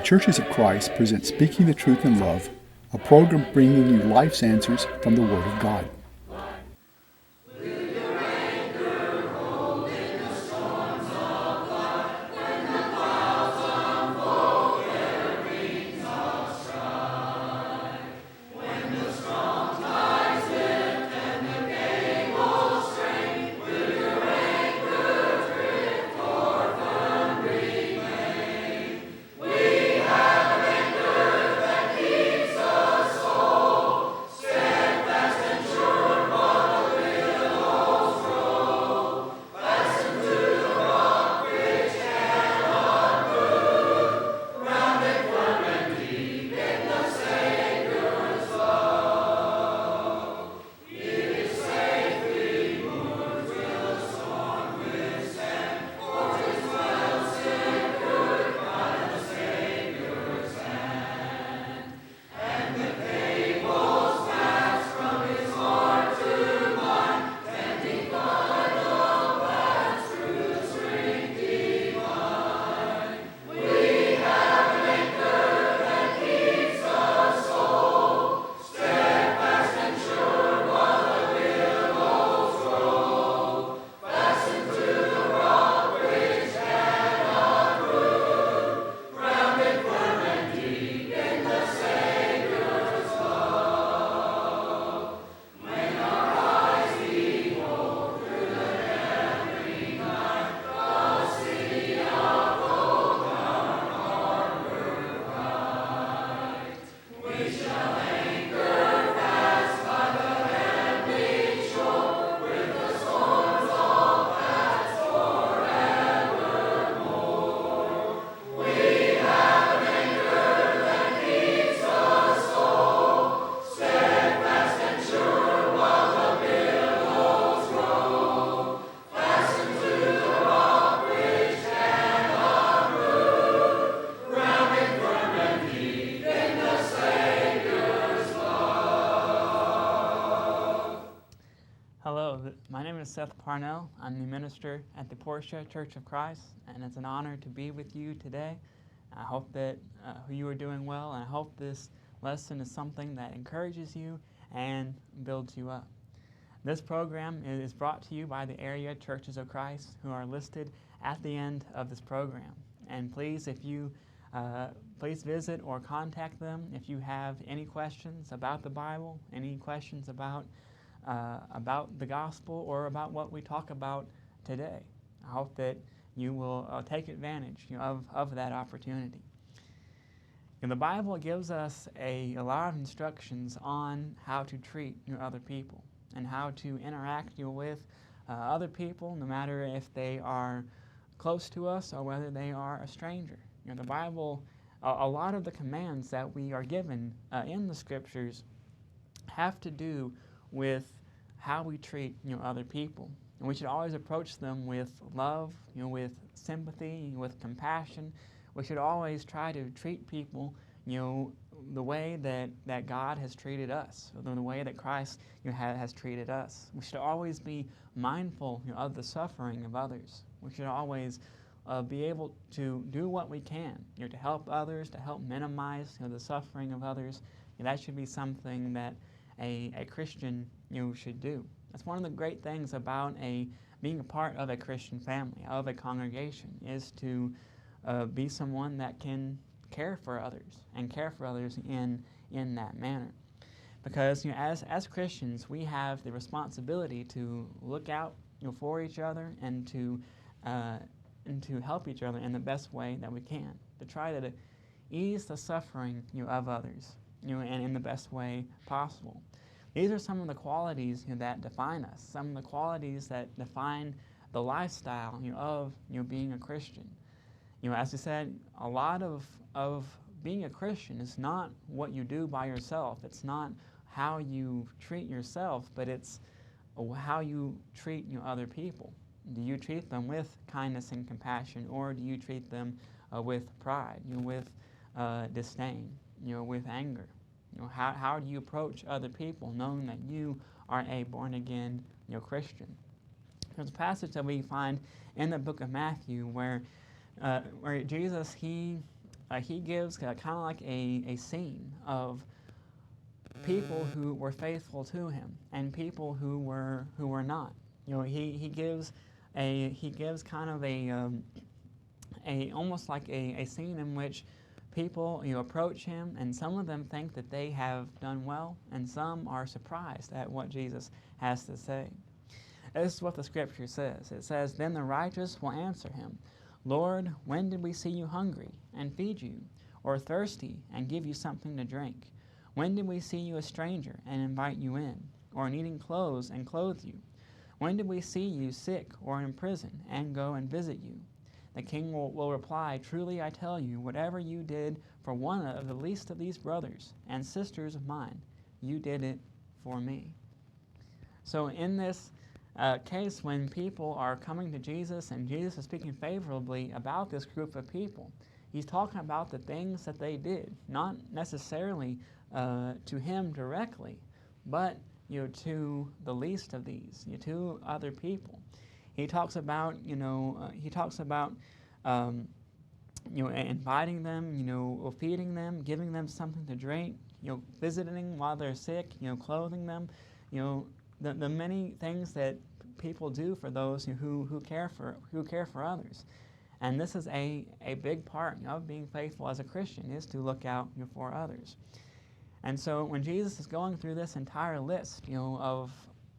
Churches of Christ present Speaking the Truth in Love, a program bringing you life's answers from the Word of God. My name is Seth Parnell. I'm the minister at the Portia Church of Christ, and it's an honor to be with you today. I hope that you are doing well, and I hope this lesson is something that encourages you and builds you up. This program is brought to you by the area Churches of Christ, who are listed at the end of this program. And please, if you please visit or contact them if you have any questions about the Bible, any questions about the gospel, or about what we talk about today. I hope that you will take advantage of that opportunity. And the Bible gives us a lot of instructions on how to treat other people and how to interact with other people, no matter if they are close to us or whether they are a stranger. The Bible, a lot of the commands that we are given in the Scriptures have to do with how we treat other people. And we should always approach them with love, with sympathy, with compassion. We should always try to treat people the way that God has treated us, or the way that Christ has treated us. We should always be mindful of the suffering of others. We should always be able to do what we can to help others, to help minimize the suffering of others. That should be something that a Christian should do. That's one of the great things about being a part of a Christian family, of a congregation, is to be someone that can care for others and care for others in that manner. Because as Christians, we have the responsibility to look out for each other and to help each other in the best way that we can, to try to ease the suffering of others and in the best way possible. These are some of the qualities that define us, some of the qualities that define the lifestyle of being a Christian. As I said, a lot of being a Christian is not what you do by yourself. It's not how you treat yourself, but it's how you treat other people. Do you treat them with kindness and compassion, or do you treat them with pride, with disdain, with anger? How do you approach other people, knowing that you are a born-again Christian? There's a passage that we find in the book of Matthew where Jesus, he he gives kind of like a scene of people who were faithful to him and people who were not. He gives kind of a almost like a scene in which people approach him, and some of them think that they have done well, and some are surprised at what Jesus has to say. This is what the scripture says. It says, "Then the righteous will answer him, 'Lord, when did we see you hungry and feed you, or thirsty and give you something to drink? When did we see you a stranger and invite you in, or needing clothes and clothe you? When did we see you sick or in prison and go and visit you?' The king will reply, 'Truly I tell you, whatever you did for one of the least of these brothers and sisters of mine, you did it for me.'" So in this case, when people are coming to Jesus and Jesus is speaking favorably about this group of people, he's talking about the things that they did, not necessarily to him directly, but to the least of these, to other people. He talks about inviting them, feeding them, giving them something to drink, visiting while they're sick, clothing them, the many things that people do for those who care for others. And this is a big part of being faithful as a Christian, is to look out for others. And so when Jesus is going through this entire list,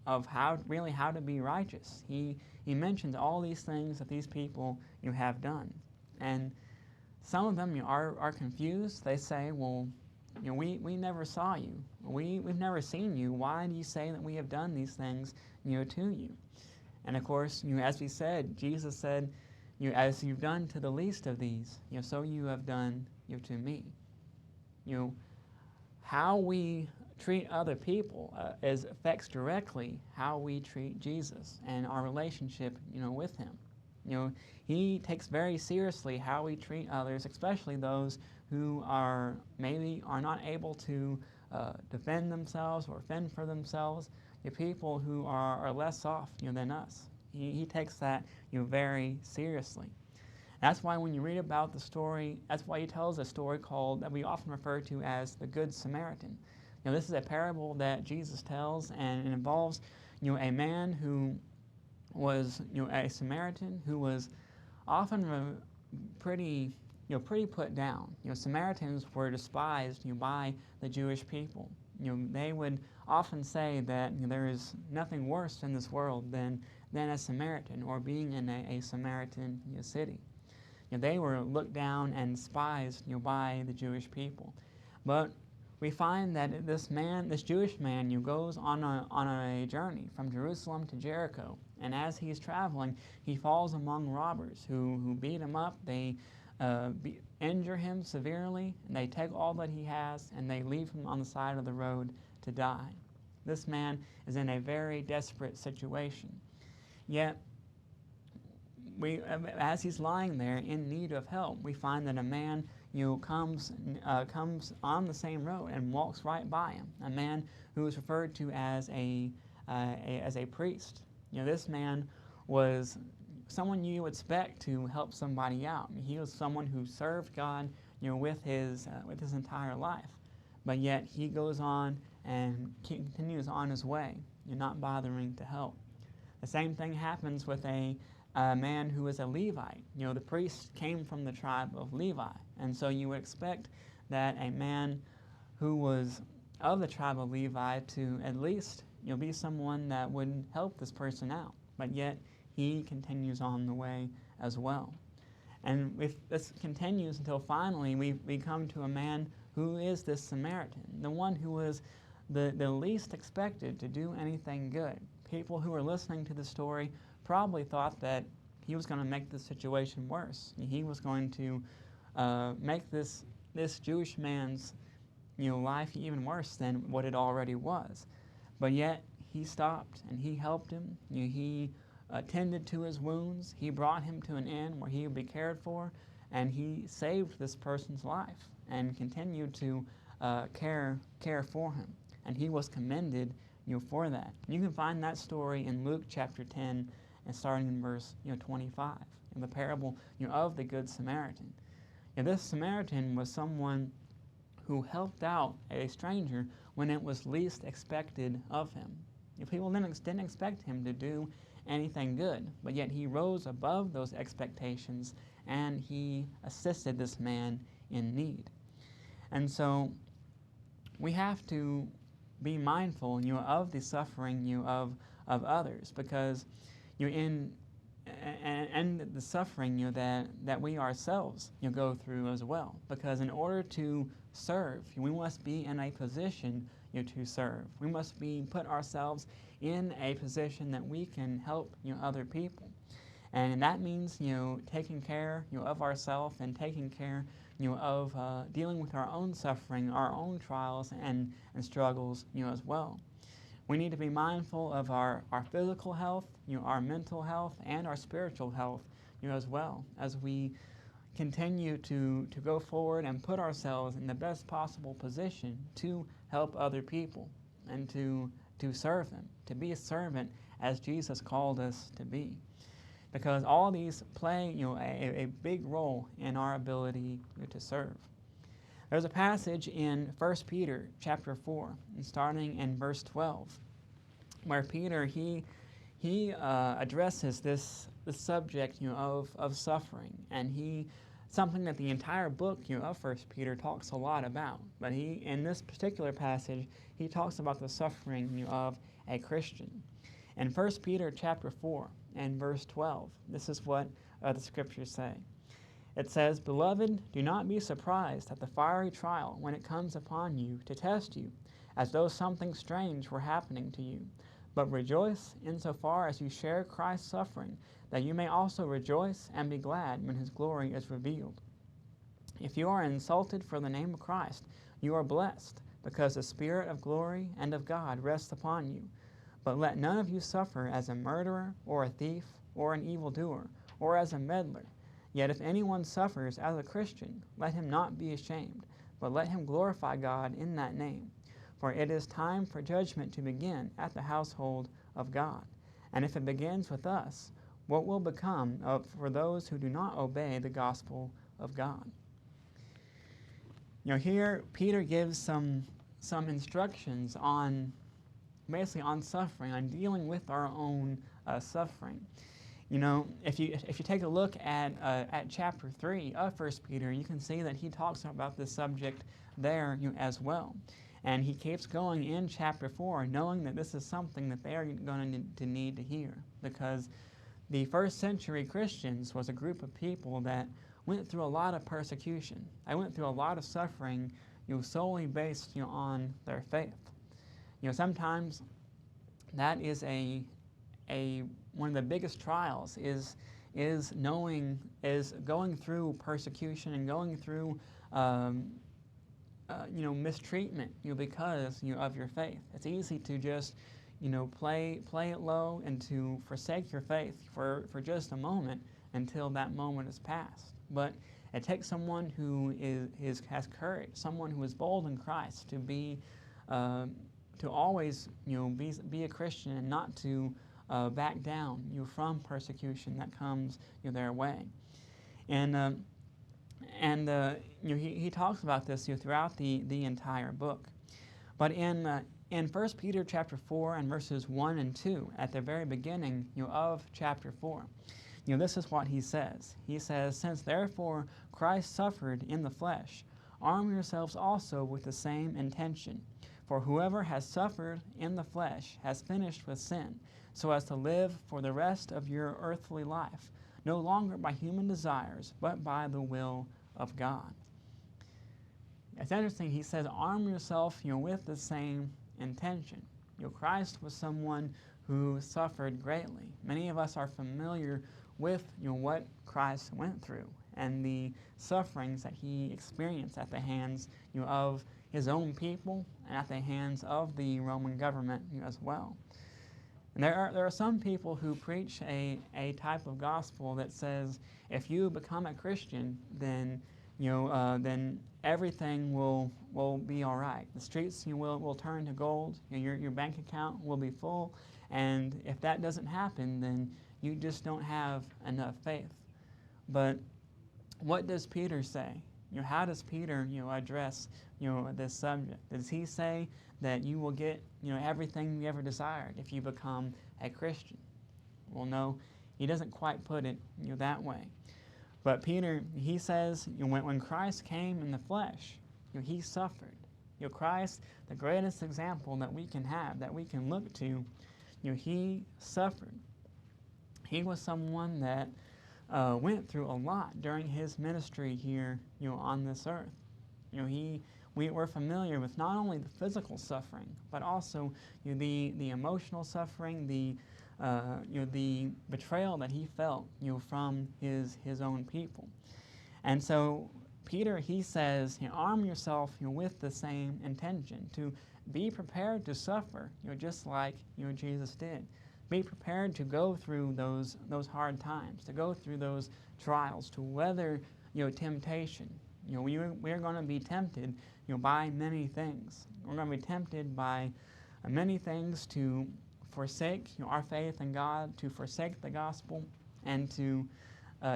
of how to be righteous, he mentions all these things that these people have done. And some of them are confused. They say, "Well, we never saw you. We've never seen you. Why do you say that we have done these things to you?" And of course, as we said, Jesus said, "As you've done to the least of these, so you have done to me." How we treat other people affects directly how we treat Jesus and our relationship with him. He takes very seriously how we treat others, especially those who are not able to defend themselves or fend for themselves, the people who are less off than us. He takes that very seriously. That's why when you read about the story, that's why he tells a story that we often refer to as the Good Samaritan. This is a parable that Jesus tells, and it involves a man who was a Samaritan who was often pretty put down. Samaritans were despised by the Jewish people. They would often say that there is nothing worse in this world than a Samaritan, or being in a Samaritan city. They were looked down and despised by the Jewish people. But we find that this Jewish man, goes on a journey from Jerusalem to Jericho, and as he's traveling, he falls among robbers who beat him up. They injure him severely, and they take all that he has, and they leave him on the side of the road to die. This man is in a very desperate situation. Yet, as he's lying there in need of help, we find that a man comes on the same road and walks right by him. A man who is referred to as a priest. This man was someone you would expect to help somebody out. He was someone who served God, with his entire life. But yet he goes on and continues on his way, not bothering to help. The same thing happens with a man who is a Levite. The priest came from the tribe of Levi, and so you would expect that a man who was of the tribe of Levi to at least be someone that would help this person out. But yet he continues on the way as well. And if this continues until finally we come to a man who is this Samaritan, the one who was the least expected to do anything good. People who were listening to the story probably thought that he was going to make the situation worse. He was going to make this Jewish man's life even worse than what it already was. But yet he stopped and he helped him. He tended to his wounds. He brought him to an inn where he would be cared for, and he saved this person's life and continued to care for him. And he was commended for that. You can find that story in Luke chapter 10 and starting in verse 25, in the parable of the Good Samaritan. This Samaritan was someone who helped out a stranger when it was least expected of him. People didn't expect him to do anything good, but yet he rose above those expectations and he assisted this man in need. And so we have to be mindful, of the suffering, of others, because in and the suffering, that we ourselves, go through as well. Because in order to serve, we must be in a position, to serve. We must put ourselves in a position that we can help, other people. And that means, taking care, of ourselves and taking care, of dealing with our own suffering, our own trials and struggles, as well. We need to be mindful of our physical health, our mental health, and our spiritual health, as well, as we continue to go forward and put ourselves in the best possible position to help other people and to serve them, to be a servant as Jesus called us to be. Because all these play, a big role in our ability to serve. There's a passage in 1 Peter chapter 4, and starting in verse 12, where Peter, he addresses this subject, of suffering, and something that the entire book, of 1 Peter talks a lot about. But in this particular passage, he talks about the suffering, of a Christian. In 1 Peter chapter 4 and verse 12, this is what the scriptures say. It says, "Beloved, do not be surprised at the fiery trial when it comes upon you to test you, as though something strange were happening to you. But rejoice insofar as you share Christ's suffering, that you may also rejoice and be glad when his glory is revealed. If you are insulted for the name of Christ, you are blessed, because the Spirit of glory and of God rests upon you. But let none of you suffer as a murderer, or a thief, or an evildoer, or as a meddler. Yet if anyone suffers as a Christian, let him not be ashamed, but let him glorify God in that name. For it is time for judgment to begin at the household of God. And if it begins with us, what will become for those who do not obey the gospel of God?" Here Peter gives some instructions on suffering, on dealing with our own suffering. If you take a look at chapter 3 of 1 Peter, you can see that he talks about this subject there as well. And he keeps going in chapter 4, knowing that this is something that they are going to need to hear. Because the first century Christians was a group of people that went through a lot of persecution. They went through a lot of suffering, solely based, on their faith. Sometimes that is one of the biggest trials is going through persecution and going through mistreatment, because of your faith. It's easy to just play it low and to forsake your faith for just a moment until that moment is past. But it takes someone who has courage, someone who is bold in Christ, to be to always be a Christian and not to back down from persecution that comes their way. And he talks about this throughout the entire book. But in 1 Peter chapter 4 and verses 1 and 2, at the very beginning of chapter 4, this is what he says. He says, "Since therefore Christ suffered in the flesh, arm yourselves also with the same intention. For whoever has suffered in the flesh has finished with sin, so as to live for the rest of your earthly life, no longer by human desires, but by the will of God." It's interesting, he says, arm yourself with the same intention. Christ was someone who suffered greatly. Many of us are familiar with what Christ went through and the sufferings that he experienced at the hands of his own people and at the hands of the Roman government as well. And there are some people who preach a type of gospel that says if you become a Christian, then then everything will be all right. The streets will turn to gold. Your bank account will be full, and if that doesn't happen, then you just don't have enough faith. But what does Peter say? How does Peter, address, this subject? Does he say that you will get, everything you ever desired if you become a Christian? Well, no, he doesn't quite put it, that way. But Peter, he says, when Christ came in the flesh, he suffered. Christ, the greatest example that we can have, that we can look to, he suffered. He was someone that went through a lot during his ministry here, on this earth. We're familiar with not only the physical suffering, but also the emotional suffering, the betrayal that he felt, from his own people. And so Peter, he says, arm yourself, with the same intention, to be prepared to suffer, just like, Jesus did. Be prepared to go through those hard times, to go through those trials, to weather, temptation. We're going to be tempted, by many things. We're going to be tempted by many things to forsake, our faith in God, to forsake the gospel, and to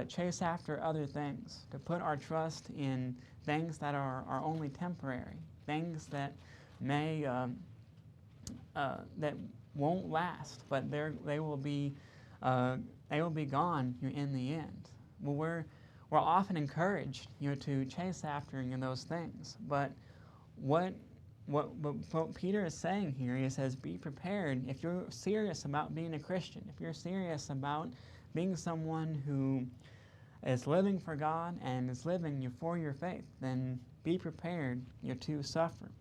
chase after other things, to put our trust in things that are only temporary, things that may that won't last, but they will be gone, in the end. Well, we're often encouraged, to chase after, those things. But what Peter is saying here, he says, be prepared. If you're serious about being a Christian, if you're serious about being someone who is living for God and is living for your faith, then be prepared, to suffer.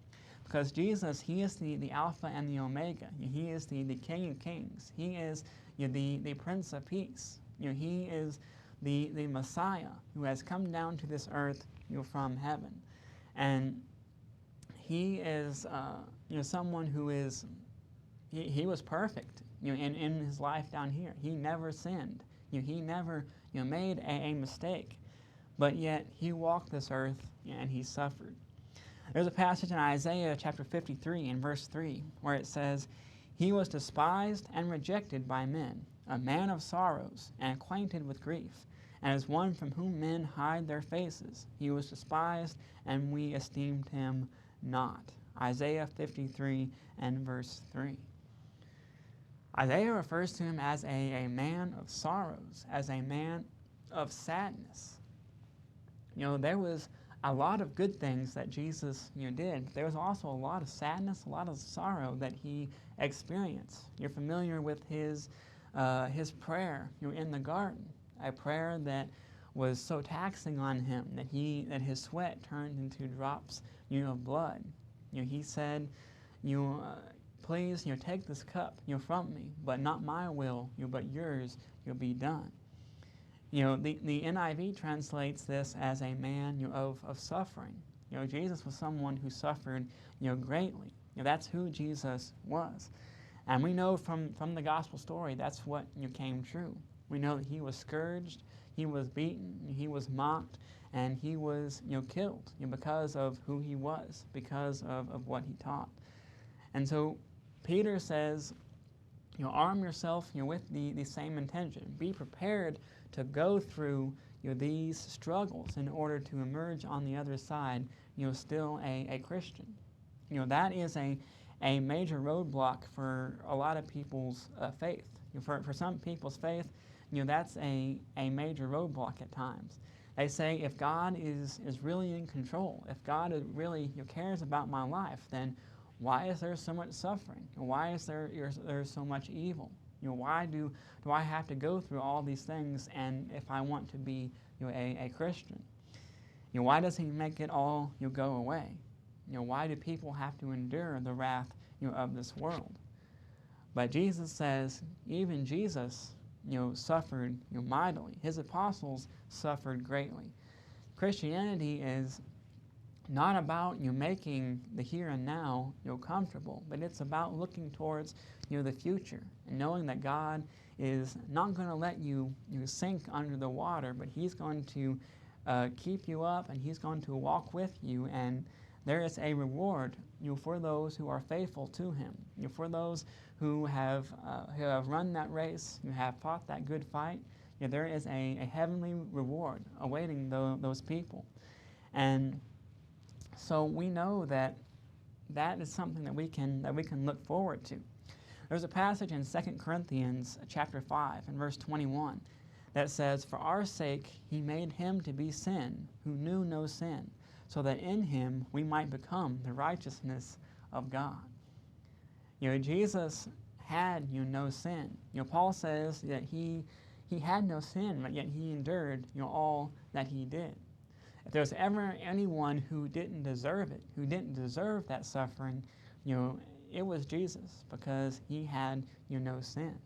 Because Jesus, he is the Alpha and the Omega. He is the King of Kings. He is the Prince of Peace. He is the Messiah who has come down to this earth, from heaven. And he is someone who is, he was perfect, in his life down here. He never sinned. He never made a mistake. But yet he walked this earth and he suffered. There's a passage in Isaiah chapter 53 and verse 3 where it says, he was despised and rejected by men, a man of sorrows and acquainted with grief, and as one from whom men hide their faces. He was despised, and we esteemed him not. Isaiah 53 and verse 3. Isaiah refers to him as a man of sorrows, as a man of sadness. There was a lot of good things that Jesus did, but there was also a lot of sadness, a lot of sorrow that he experienced. You're familiar with his prayer in the garden, a prayer that was so taxing on him that his sweat turned into drops of blood. He said, please take this cup from me, but not my will, but yours be done. The NIV translates this as a man of suffering. Jesus was someone who suffered greatly. That's who Jesus was. And we know from the gospel story that's what came true. We know that he was scourged, he was beaten, he was mocked, and he was killed because of who he was, because of what he taught. And so Peter says, arm yourself with the same intention. Be prepared to go through these struggles in order to emerge on the other side still a Christian. That is a major roadblock for a lot of people's faith. For some people's faith, that's a major roadblock at times. They say, if God is really in control, if God really cares about my life, then why is there so much suffering? Why is there so much evil? Why do I have to go through all these things? And if I want to be a Christian, why doesn't he make it all go away? Why do people have to endure the wrath of this world? But Jesus says, even Jesus suffered mightily. His apostles suffered greatly. Christianity is not about making the here and now comfortable, but it's about looking towards the future and knowing that God is not going to let you sink under the water, but he's going to keep you up, and he's going to walk with you, and there is a reward for those who are faithful to him, for those who have run that race, who have fought that good fight. there is a heavenly reward awaiting those people. And so we know that that is something that we can look forward to. There's a passage in 2 Corinthians chapter 5 and verse 21 that says, "For our sake he made him to be sin who knew no sin, so that in him we might become the righteousness of God." Jesus had no sin. Paul says that he had no sin, but yet he endured all that he did. If there's ever anyone who didn't deserve it, who didn't deserve that suffering, it was Jesus, because he had no sin.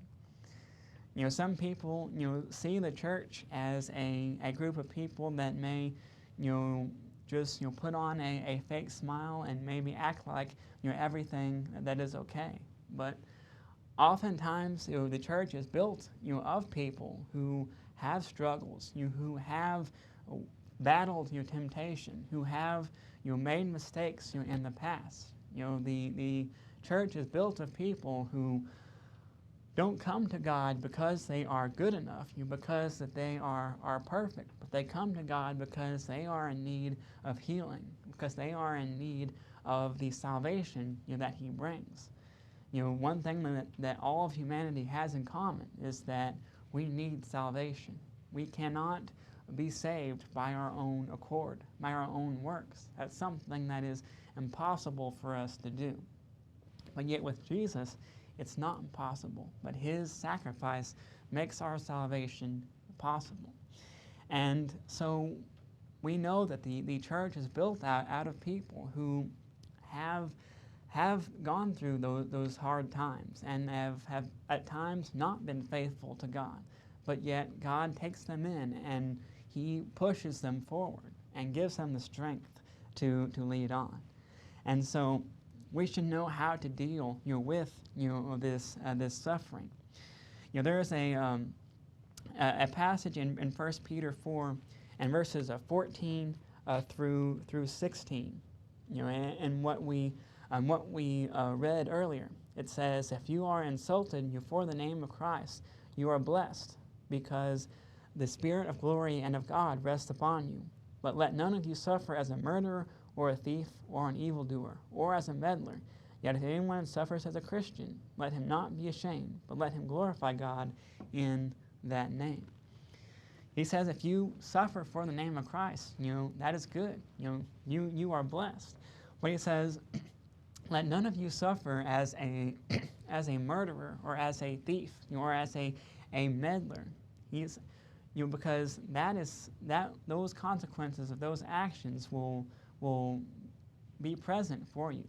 Some people see the church as a group of people that may just put on a fake smile and maybe act like everything that is okay. But oftentimes the church is built of people who have struggles, who have battled temptation, who have made mistakes in the past. The church is built of people who don't come to God because they are good enough, because that they are perfect, but they come to God because they are in need of healing, because they are in need of the salvation that he brings. One thing that all of humanity has in common is that we need salvation. We cannot be saved by our own accord, by our own works. That's something that is impossible for us to do. But yet with Jesus, it's not impossible, but his sacrifice makes our salvation possible. And so we know that the church is built out of people who have gone through those hard times and have at times not been faithful to God, but yet God takes them in and he pushes them forward and gives them the strength to lead on. And so we should know how to deal with this suffering. There is a passage in 1 Peter 4 and verses 14 through 16. And what we read earlier, it says, "If you are insulted for the name of Christ, you are blessed, because the Spirit of glory and of God rests upon you. But let none of you suffer as a murderer or a thief or an evildoer or as a meddler. Yet if anyone suffers as a Christian, let him not be ashamed, but let him glorify God in that name." He says if you suffer for the name of Christ, that is good. You are blessed. But he says, let none of you suffer as a murderer or as a thief or as a meddler. Because those consequences of those actions will be present for you.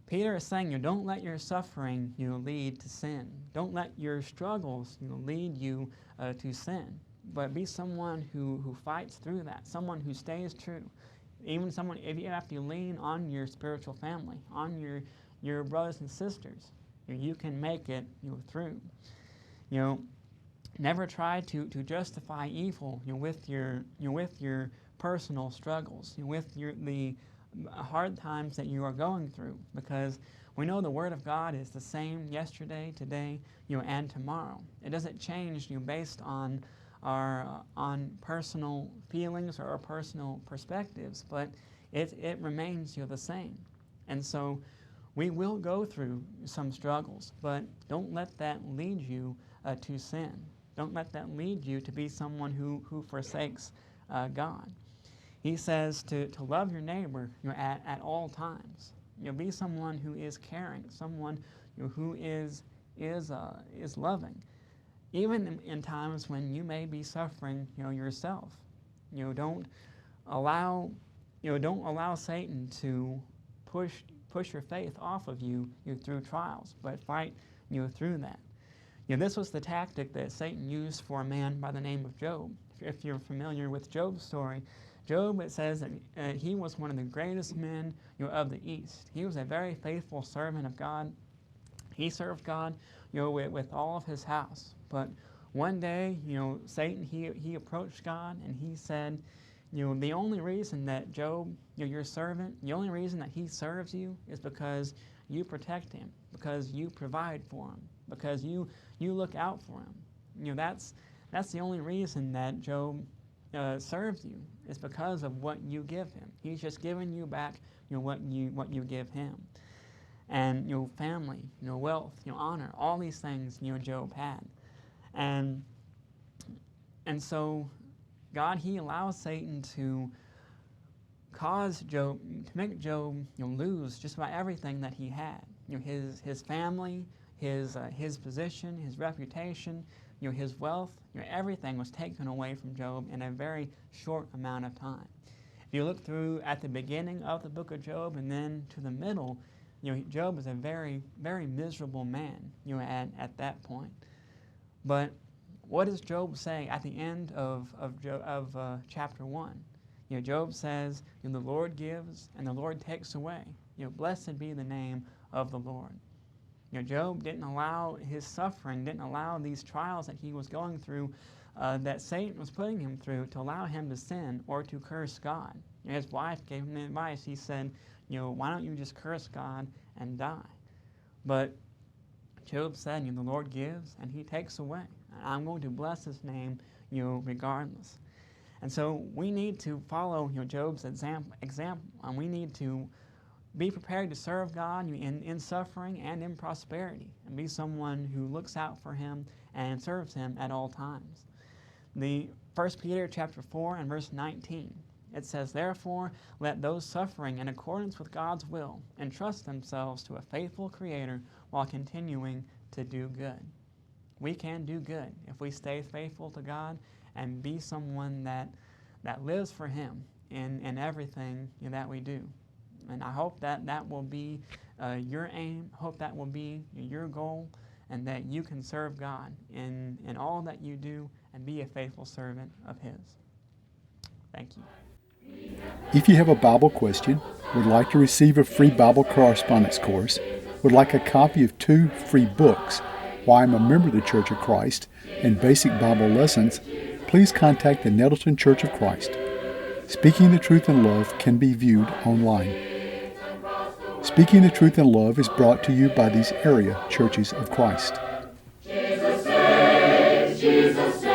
Peter is saying, don't let your suffering lead to sin. Don't let your struggles lead you to sin. But be someone who fights through that, someone who stays true. Even someone, if you have to lean on your spiritual family, on your brothers and sisters, you can make it through. Never try to justify evil with your personal struggles, with the hard times that you are going through, because we know the Word of God is the same yesterday, today, and tomorrow. It doesn't change based on on personal feelings or our personal perspectives, but it remains the same. And so we will go through some struggles, but don't let that lead you to sin. Don't let that lead you to be someone who forsakes God. He says to love your neighbor at all times. Be someone who is caring, someone who is loving, even in times when you may be suffering yourself. Don't allow Satan to push your faith off of you through trials, but fight through that. This was the tactic that Satan used for a man by the name of Job. If you're familiar with Job's story, Job, it says that he was one of the greatest men of the East. He was a very faithful servant of God. He served God with all of his house. But one day, Satan, he approached God and he said, the only reason that Job, your servant, the only reason that he serves you is because you protect him, because you provide for him, because you look out for him. That's the only reason that Job serves you, is because of what you give him. He's just giving you back what you give him. And family, wealth, honor, all these things Job had. And so God, he allows Satan to cause Job, to make Job lose just about everything that he had. His family, his position, his reputation, his wealth, everything was taken away from Job in a very short amount of time. If you look through at the beginning of the book of Job and then to the middle, Job was a very, very miserable man, at that point. But what does Job say at the end of chapter 1? Job says, the Lord gives and the Lord takes away. Blessed be the name of the Lord. Job didn't allow his suffering, didn't allow these trials that he was going through, that Satan was putting him through, to allow him to sin or to curse God. His wife gave him advice. He said, why don't you just curse God and die? But Job said, the Lord gives and he takes away. I'm going to bless his name, regardless. And so we need to follow, Job's example, and we need to be prepared to serve God in suffering and in prosperity, and be someone who looks out for him and serves him at all times. The 1 Peter chapter 4 and verse 19, it says, therefore, let those suffering in accordance with God's will entrust themselves to a faithful Creator while continuing to do good. We can do good if we stay faithful to God and be someone that lives for him in everything that we do. And I hope that will be your aim, hope that will be your goal, and that you can serve God in all that you do and be a faithful servant of his. Thank you. If you have a Bible question, would like to receive a free Bible correspondence course, would like a copy of 2 free books, Why I'm a Member of the Church of Christ, and Basic Bible Lessons, please contact the Nettleton Church of Christ. Speaking the Truth in Love can be viewed online. Speaking the Truth in Love is brought to you by these area churches of Christ. Jesus saves, Jesus saves.